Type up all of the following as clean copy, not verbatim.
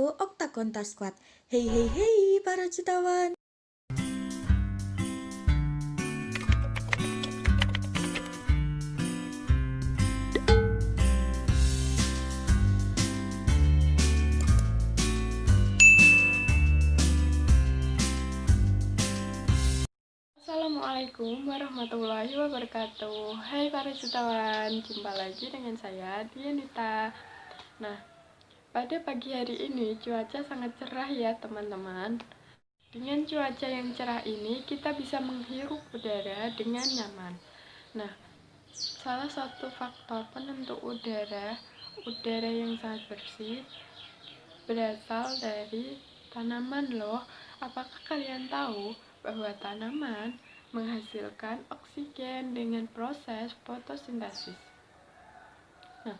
to Oktakonta Squad. Hey hey hey para jutawan. Assalamualaikum warahmatullahi wabarakatuh. Hai para jutawan, jumpa lagi dengan saya Dianita. Nah, pada pagi hari ini cuaca sangat cerah ya teman-teman. Dengan cuaca yang cerah ini kita bisa menghirup udara dengan nyaman. Nah, salah satu faktor penentu udara yang sangat bersih berasal dari tanaman loh. Apakah kalian tahu bahwa tanaman menghasilkan oksigen dengan proses fotosintesis? Nah,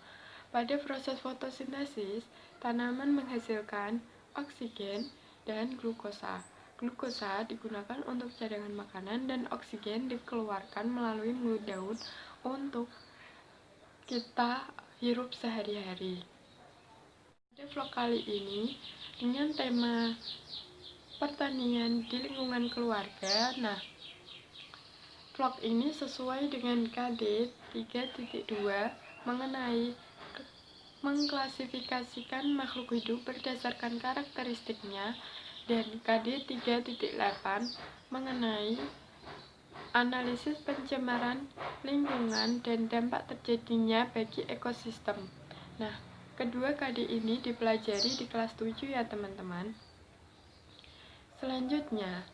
pada proses fotosintesis, tanaman menghasilkan oksigen dan glukosa. Glukosa digunakan untuk cadangan makanan dan oksigen dikeluarkan melalui mulut daun untuk kita hirup sehari-hari. Pada vlog kali ini dengan tema pertanian di lingkungan keluarga. Nah, vlog ini sesuai dengan KD 3.2 mengenai mengklasifikasikan makhluk hidup berdasarkan karakteristiknya, dan KD 3.8 mengenai analisis pencemaran lingkungan dan dampak terjadinya bagi ekosistem. Nah, kedua KD ini dipelajari di kelas 7 ya teman-teman. Selanjutnya,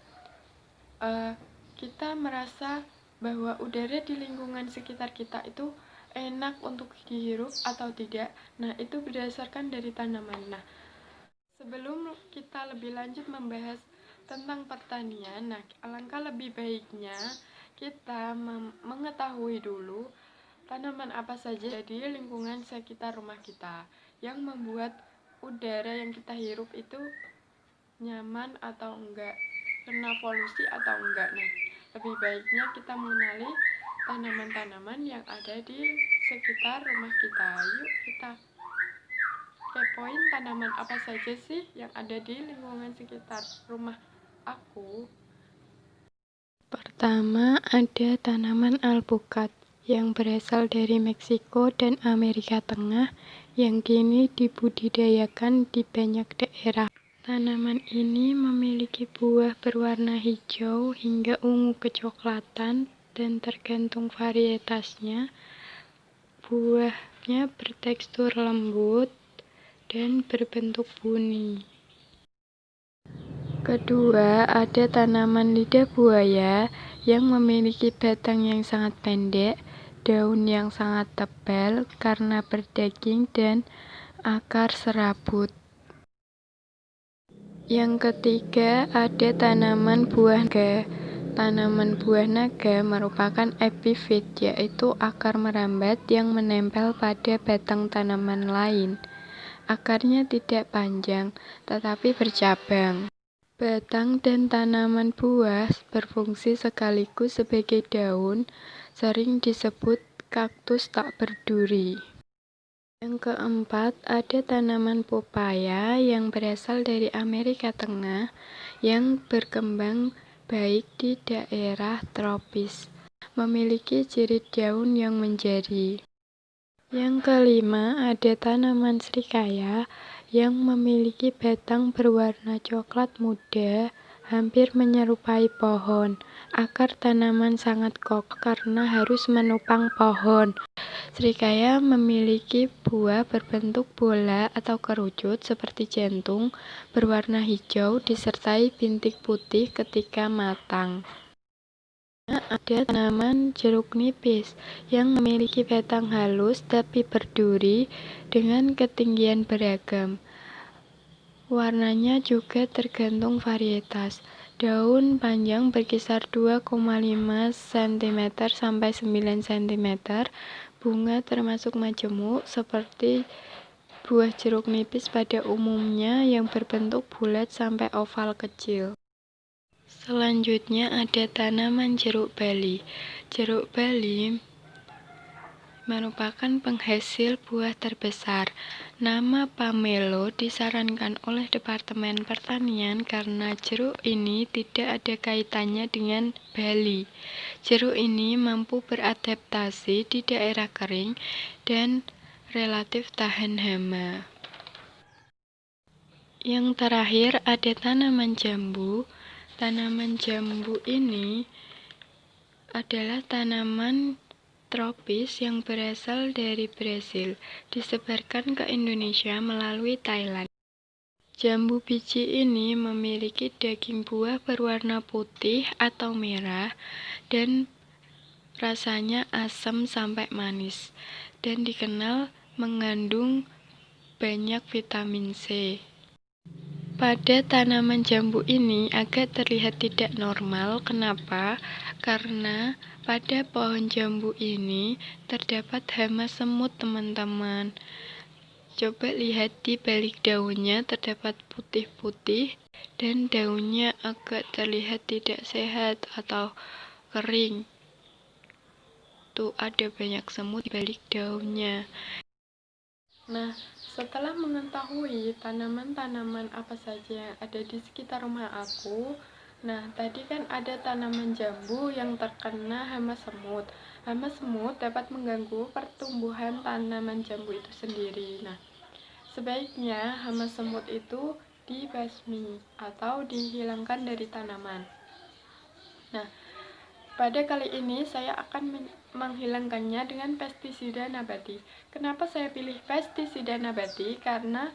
kita merasa bahwa udara di lingkungan sekitar kita itu enak untuk dihirup atau tidak. Nah, itu berdasarkan dari tanaman. Nah, sebelum kita lebih lanjut membahas tentang pertanian, nah, alangkah lebih baiknya kita mengetahui dulu tanaman apa saja di lingkungan sekitar rumah kita yang membuat udara yang kita hirup itu nyaman atau enggak, kena polusi atau enggak. Nah, lebih baiknya kita mengenali tanaman-tanaman yang ada di sekitar rumah kita. Yuk kita kepoin tanaman apa saja sih yang ada di lingkungan sekitar rumah aku. Pertama, ada tanaman alpukat yang berasal dari Meksiko dan Amerika Tengah yang kini dibudidayakan di banyak daerah. Tanaman ini memiliki buah berwarna hijau hingga ungu kecoklatan, dan tergantung varietasnya, buahnya bertekstur lembut dan berbentuk buni. Kedua, ada tanaman lidah buaya yang memiliki batang yang sangat pendek, daun yang sangat tebal karena berdaging, dan akar serabut. Yang ketiga, ada tanaman buah naga. Tanaman buah naga merupakan epifit, yaitu akar merambat yang menempel pada batang tanaman lain. Akarnya tidak panjang, tetapi bercabang. Batang dan tanaman buah berfungsi sekaligus sebagai daun, sering disebut kaktus tak berduri. Yang keempat, ada tanaman pepaya yang berasal dari Amerika Tengah yang berkembang baik di daerah tropis, memiliki ciri daun yang menjadi. Yang kelima, ada tanaman srikaya yang memiliki batang berwarna coklat muda, hampir menyerupai pohon. Akar tanaman sangat kokoh karena harus menopang pohon. Srikaya memiliki buah berbentuk bola atau kerucut seperti jantung, berwarna hijau disertai bintik putih ketika matang. Ada tanaman jeruk nipis yang memiliki batang halus tapi berduri dengan ketinggian beragam. Warnanya juga tergantung varietas. Daun panjang berkisar 2,5 cm sampai 9 cm. Bunga termasuk majemuk seperti buah jeruk nipis pada umumnya yang berbentuk bulat sampai oval kecil. Selanjutnya ada tanaman jeruk bali. Jeruk bali merupakan penghasil buah terbesar. Nama pamelo disarankan oleh Departemen Pertanian karena jeruk ini tidak ada kaitannya dengan Bali. Jeruk ini mampu beradaptasi di daerah kering dan relatif tahan hama. Yang terakhir ada tanaman jambu. Tanaman jambu ini adalah tanaman tropis yang berasal dari Brasil, disebarkan ke Indonesia melalui Thailand. Jambu biji ini memiliki daging buah berwarna putih atau merah dan rasanya asam sampai manis dan dikenal mengandung banyak vitamin C. Pada tanaman jambu ini agak terlihat tidak normal. Kenapa? Karena pada pohon jambu ini terdapat hama semut, teman-teman. Coba lihat di balik daunnya terdapat putih-putih dan daunnya agak terlihat tidak sehat atau kering. Tuh ada banyak semut di balik daunnya. Nah, setelah mengetahui tanaman-tanaman apa saja yang ada di sekitar rumah aku, nah tadi kan ada tanaman jambu yang terkena hama semut. Hama semut dapat mengganggu pertumbuhan tanaman jambu itu sendiri. Nah, sebaiknya hama semut itu dibasmi atau dihilangkan dari tanaman. Nah, pada kali ini saya akan menghilangkannya dengan pestisida nabati. Kenapa saya pilih pestisida nabati? Karena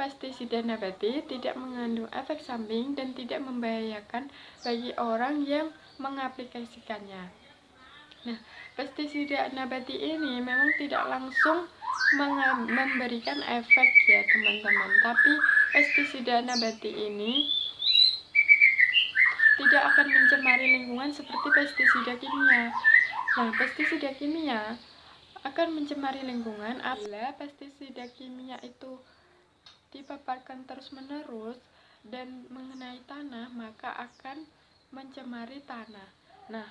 pestisida nabati tidak mengandung efek samping dan tidak membahayakan bagi orang yang mengaplikasikannya. Nah, pestisida nabati ini memang tidak langsung memberikan efek ya teman-teman, tapi pestisida nabati ini tidak akan mencemari lingkungan seperti pestisida kimia. Nah, pestisida kimia akan mencemari lingkungan apabila pestisida kimia itu dipaparkan terus-menerus dan mengenai tanah, maka akan mencemari tanah. Nah,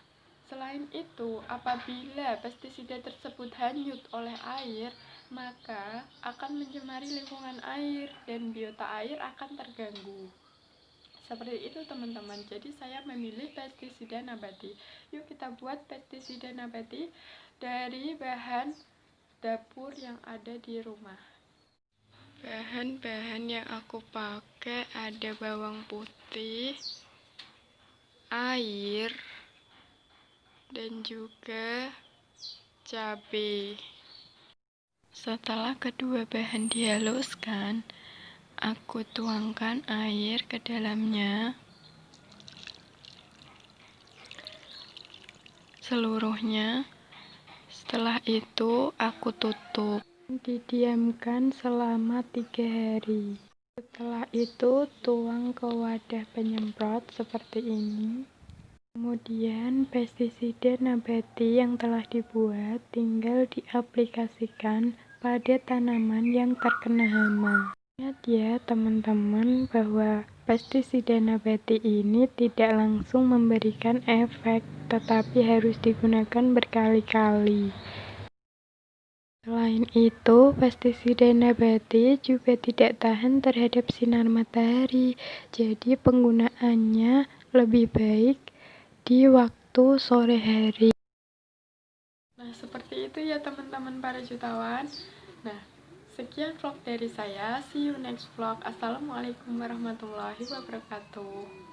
selain itu, apabila pestisida tersebut hanyut oleh air, maka akan mencemari lingkungan air dan biota air akan terganggu. Seperti itu teman-teman, jadi saya memilih pestisida nabati. Yuk kita buat pestisida nabati dari bahan dapur yang ada di rumah. Bahan-bahan yang aku pakai ada bawang putih, air, dan juga cabai. Setelah kedua bahan dihaluskan, aku tuangkan air ke dalamnya seluruhnya. Setelah itu aku tutup, didiamkan selama 3 hari. Setelah itu tuang ke wadah penyemprot seperti ini. Kemudian pestisida nabati yang telah dibuat tinggal diaplikasikan pada tanaman yang terkena hama. Ingat ya teman-teman bahwa pestisida nabati ini tidak langsung memberikan efek, tetapi harus digunakan berkali-kali. Selain itu, pestisida nabati juga tidak tahan terhadap sinar matahari, jadi penggunaannya lebih baik di waktu sore hari. Nah, seperti itu ya teman-teman para jutawan. Nah, sekian vlog dari saya. See you next vlog. Assalamualaikum warahmatullahi wabarakatuh.